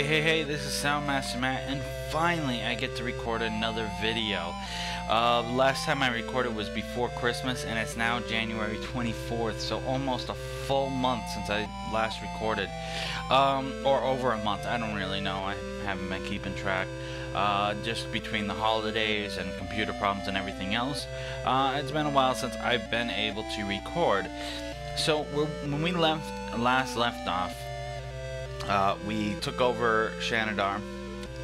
Hey, this is Soundmaster Matt, and finally I get to record another video. Last time I recorded was before Christmas, and it's now January 24th, so almost a full month since I last recorded. Or over a month, I don't really know, I haven't been keeping track. Just between the holidays and computer problems and everything else, it's been a while since I've been able to record. So when we last left off, we took over Shanadar,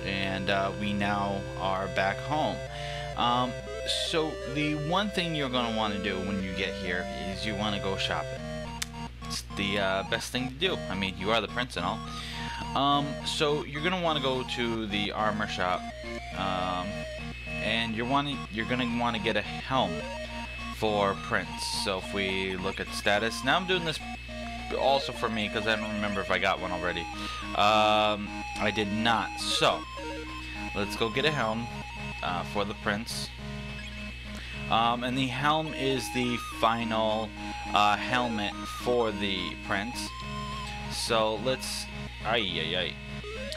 and we now are back home. So the one thing you're going to want to do when you get here is you want to go shopping. It's the best thing to do. I mean, you are the prince and all. So you're going to want to go to the armor shop, and you're going to want to get a helm for Prince. So if we look at status, now I'm doing this also for me because I don't remember if I got one already. I did not. So let's go get a helm for the Prince. And the helm is the final helmet for the Prince. So let's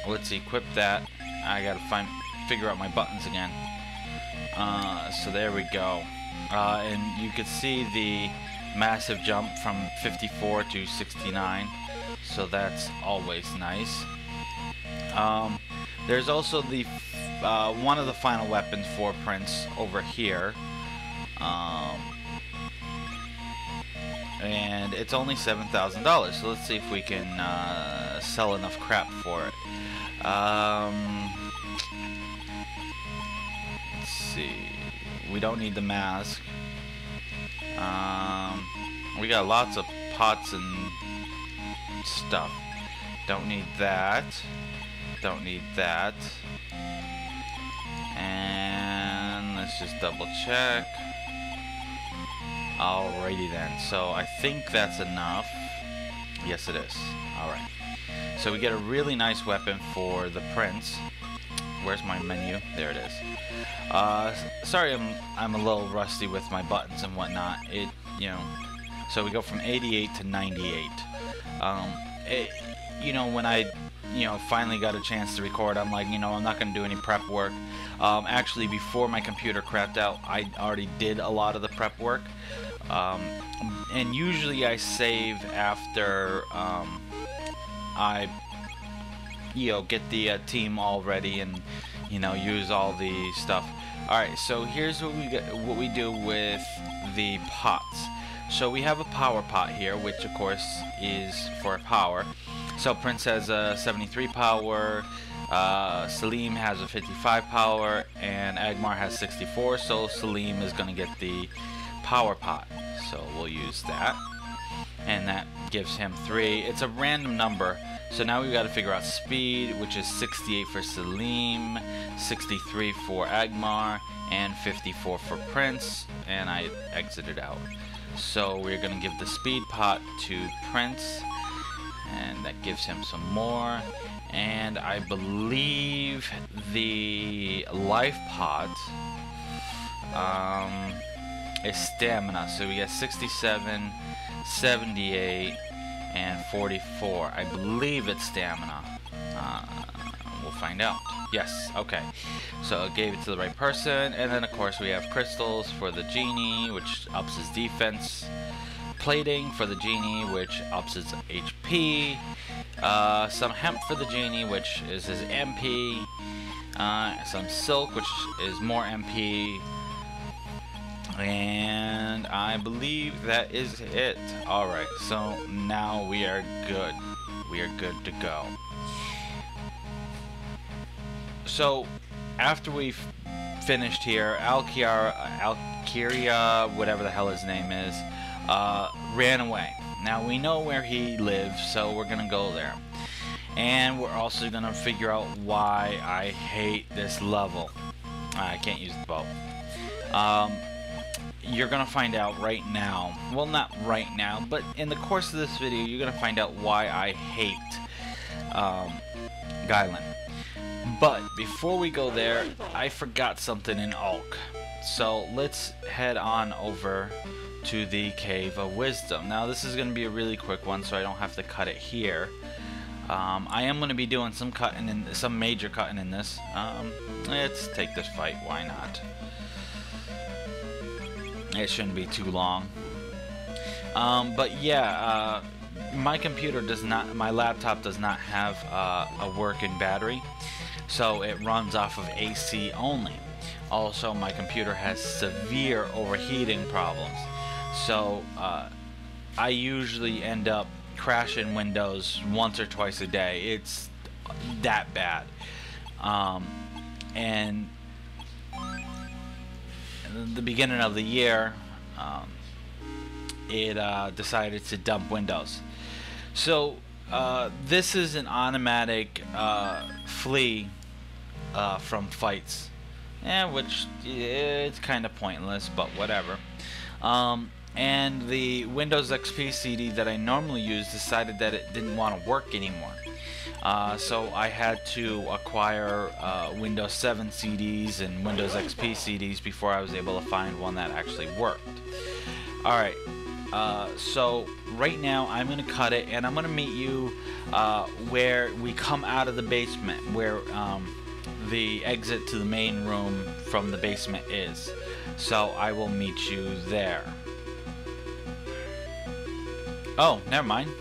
let's equip that. I gotta figure out my buttons again. So there we go. And you can see the massive jump from 54 to 69, so that's always nice. There's also the one of the final weapons for Prince over here, and it's only $7,000. So let's see if we can sell enough crap for it. Let's see. We don't need the mask. We got lots of pots and stuff. Don't need that. Don't need that. And let's just double check. Alrighty then. So I think that's enough. Yes, it is. Alright. So we get a really nice weapon for the Prince. Where's my menu? There it is. Sorry, I'm a little rusty with my buttons and whatnot. So we go from 88 to 98. When I, finally got a chance to record, I'm like, I'm not gonna do any prep work. Actually, before my computer crapped out, I already did a lot of the prep work. And usually I save after I get the team all ready and use all the stuff. Alright, so here's what we do with the pots. So we have a power pot here, which of course is for power. So Prince has a 73 power, Salim has a 55 power, and Agmar has 64, so Salim is going to get the power pot. So we'll use that, and that gives him 3. It's a random number. So now we've got to figure out speed, which is 68 for Salim, 63 for Agmar, and 54 for Prince, and I exited out. So we're going to give the speed pot to Prince, and that gives him some more. And I believe the life pot is stamina. So we get 67, 78, and 44. I believe it's stamina. We'll find out. Yes, okay. So it gave it to the right person. And then of course we have crystals for the genie, which ups his defense. Plating for the genie, which ups his HP. Some hemp for the genie, which is his MP. Some silk, which is more MP. And I believe that is it. Alright, so now we are good. We are good to go. So after we've finished here, Alkiria, whatever the hell his name is, ran away. Now we know where he lives, so we're gonna go there. And we're also gonna figure out why I hate this level. I can't use the bow. You're gonna find out right now. Well, not right now, but in the course of this video, you're gonna find out why I hate Guyland. But before we go there, I forgot something in Ulk. So let's head on over to the Cave of Wisdom. Now this is gonna be a really quick one, so I don't have to cut it here. I am going to be doing some cutting in some major cutting in this. Let's take this fight. Why not? It shouldn't be too long. But yeah, my computer does not. My laptop does not have a working battery, so it runs off of AC only. Also, my computer has severe overheating problems, so I usually end up crashing Windows once or twice a day. It's that bad. And at the beginning of the year, it decided to dump Windows. So this is an automatic flee from fights, which it's kind of pointless, but whatever. And the Windows XP CD that I normally use decided that it didn't want to work anymore. So I had to acquire Windows 7 CDs and Windows XP CDs before I was able to find one that actually worked. Alright, so right now I'm going to cut it, and I'm going to meet you where we come out of the basement, where the exit to the main room from the basement is. So I will meet you there. Oh, never mind.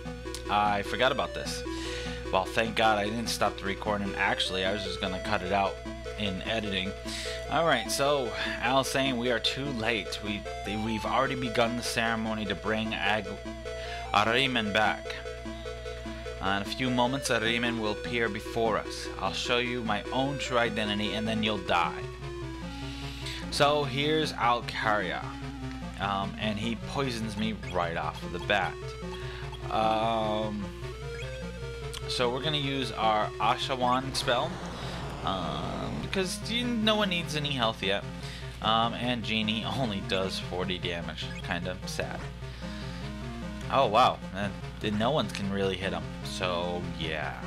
I forgot about this. Well, thank God I didn't stop the recording. Actually, I was just going to cut it out in editing. Alright, so Al's saying we are too late. We've already begun the ceremony to bring Ahriman back. In a few moments, Ahriman will appear before us. I'll show you my own true identity, and then you'll die. So here's Al-Karia. And he poisons me right off of the bat. So we're going to use our Ashawan spell, because no one needs any health yet. And Genie only does 40 damage. Kind of sad. Oh wow, and no one can really hit him. So yeah.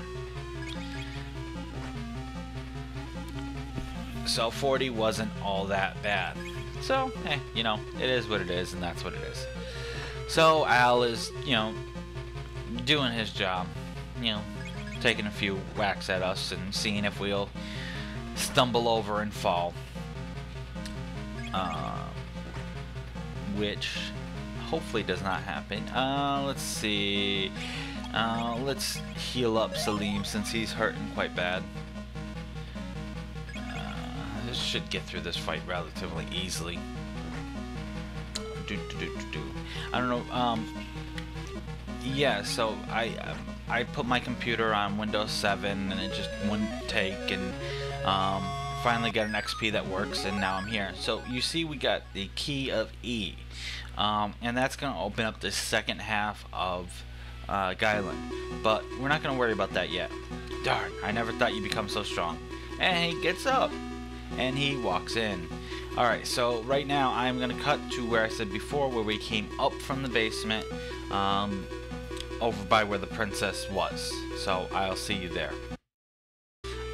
So 40 wasn't all that bad. So, you know, it is what it is, and that's what it is. So Al is, you know, doing his job, you know, taking a few whacks at us and seeing if we'll stumble over and fall. Which hopefully does not happen. Let's see. Let's heal up Salim since he's hurting quite bad. This should get through this fight relatively easily. I don't know. Yeah, so I put my computer on Windows 7 and it just wouldn't take, and finally got an XP that works, and now I'm here. So you see we got the key of E, and that's going to open up the second half of Guyland, but we're not going to worry about that yet. Darn, I never thought you'd become so strong. And he gets up and he walks in. Alright, so right now I'm going to cut to where I said before, where we came up from the basement, over by where the princess was. So I'll see you there.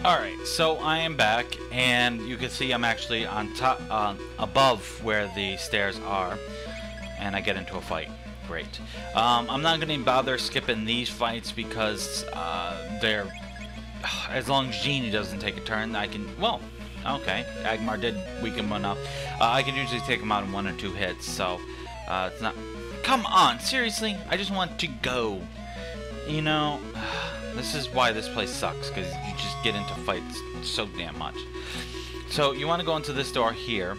Alright, so I am back, and you can see I'm actually on top, above where the stairs are, and I get into a fight. Great. I'm not going to bother skipping these fights because they're, as long as Genie doesn't take a turn, I can, well, okay, Agmar did weaken him enough. I can usually take him out in 1 or 2 hits, so it's not... Come on, seriously? I just want to go. You know, this is why this place sucks, because you just get into fights so damn much. So you want to go into this door here,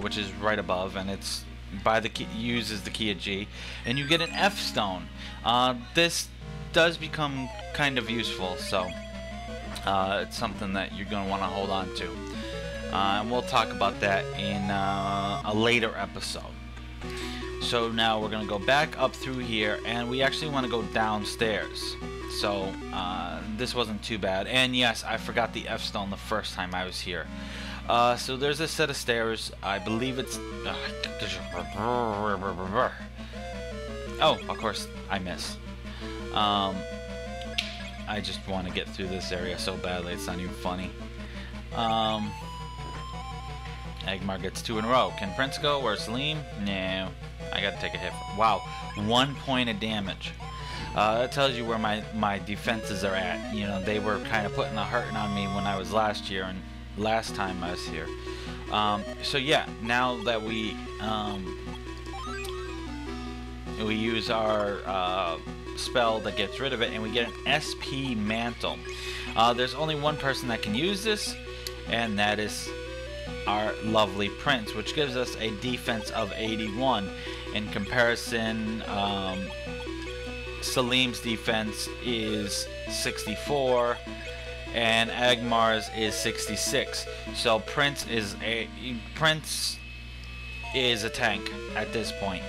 which is right above, and it's by the key, uses the key of G, and you get an F stone. This does become kind of useful, so it's something that you're going to want to hold on to. And we'll talk about that in a later episode. So now we're going to go back up through here, and we actually want to go downstairs. So this wasn't too bad. And yes, I forgot the F stone the first time I was here. So there's a set of stairs. I believe it's... Oh, of course, I miss. I just want to get through this area so badly, it's not even funny. Agmar gets 2 in a row. Can Prince go or Salim? No. I gotta take a hit. Wow, 1 point of damage. That tells you where my defenses are at. You know, they were kind of putting the hurting on me when I was last time I was here. So yeah, now that we use our spell that gets rid of it, and we get an SP mantle. There's only one person that can use this, and that is our lovely Prince, which gives us a defense of 81. In comparison, Salim's defense is 64 and Agmar's is 66. So Prince is a tank at this point.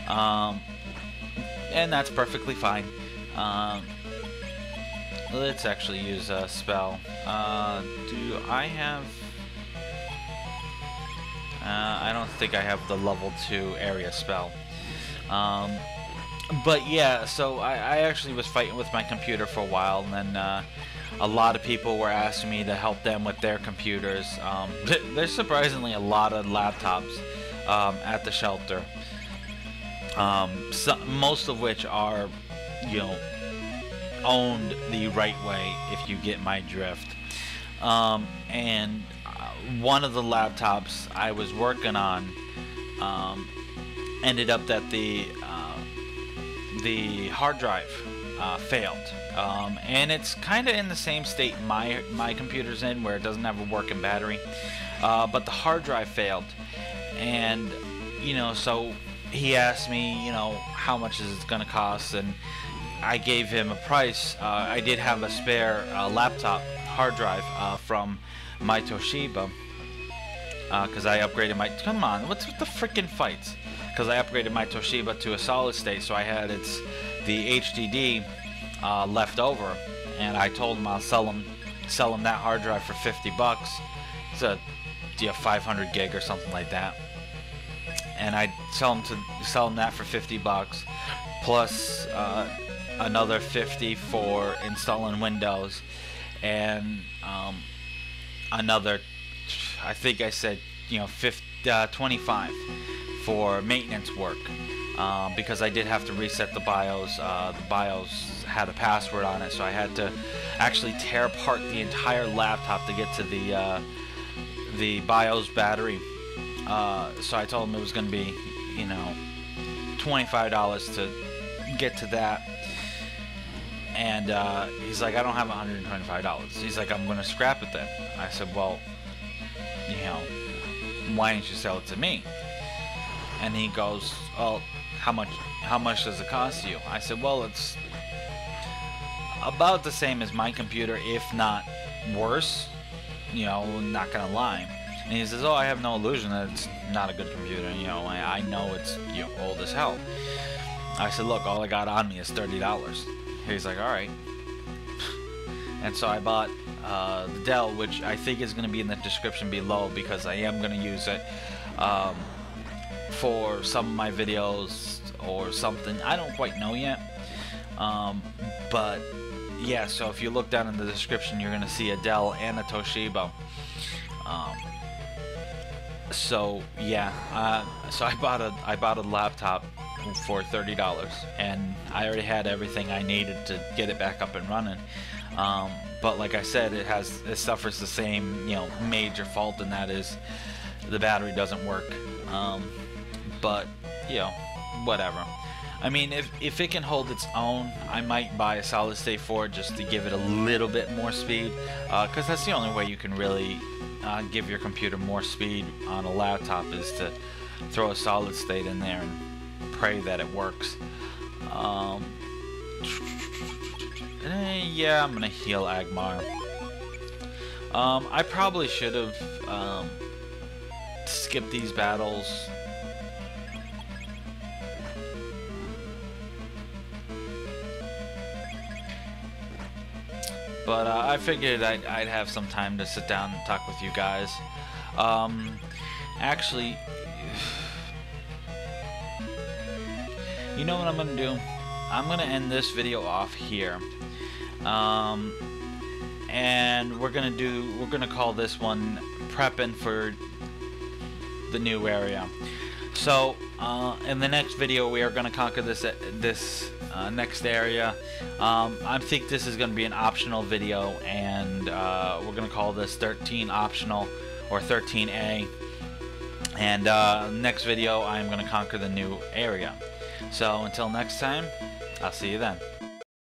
And that's perfectly fine. Let's actually use a spell. Do I have... I don't think I have the level 2 area spell. But yeah, so I actually was fighting with my computer for a while, and then a lot of people were asking me to help them with their computers. There's surprisingly a lot of laptops at the shelter. Most of which are, you know, owned the right way, if you get my drift. And one of the laptops I was working on ended up that the hard drive failed, and it's kind of in the same state my computer's in, where it doesn't have a working battery, but the hard drive failed, and you know, so he asked me, you know, how much is it gonna cost, and I gave him a price. I did have a spare laptop hard drive from my Toshiba, because I upgraded my... Come on, what's with the freaking fights? Because I upgraded my Toshiba to a solid state, so I had the HDD left over, and I told him I'll sell him that hard drive for 50 bucks. It's a 500 gig or something like that, and I'd sell him that for 50 bucks, plus another 50 for installing Windows, and another, I think I said, you know, 25 for maintenance work, because I did have to reset the BIOS. The BIOS had a password on it, so I had to actually tear apart the entire laptop to get to the BIOS battery. So I told him it was going to be, you know, $25 to get to that. And he's like, I don't have $125. He's like, I'm going to scrap it then. I said, well, you know, why didn't you sell it to me? And he goes, well, how much does it cost you? I said, well, it's about the same as my computer, if not worse, you know, not gonna lie. And he says, oh, I have no illusion that it's not a good computer, you know, I know it's, you know, old as hell. I said, look, all I got on me is $30. He's like, alright. And so I bought the Dell, which I think is going to be in the description below, because I am going to use it for some of my videos or something. I don't quite know yet. But yeah, so if you look down in the description, you're going to see a Dell and a Toshiba. So yeah, so I bought a laptop for $30, and I already had everything I needed to get it back up and running. But like I said, it suffers the same, you know, major fault, and that is the battery doesn't work. But you know, whatever. I mean, if it can hold its own, I might buy a solid state for it just to give it a little bit more speed, because that's the only way you can really give your computer more speed on a laptop, is to throw a solid state in there and pray that it works. Yeah, I'm gonna heal Agmar. I probably should have skipped these battles. But I figured I'd have some time to sit down and talk with you guys. Actually, you know what I'm gonna do? I'm gonna end this video off here, and we're gonna call this one "Prepping for the New Area." So in the next video, we are gonna conquer this next area. I think this is going to be an optional video, and we're going to call this 13 optional or 13A. And next video, I'm going to conquer the new area. So until next time, I'll see you then.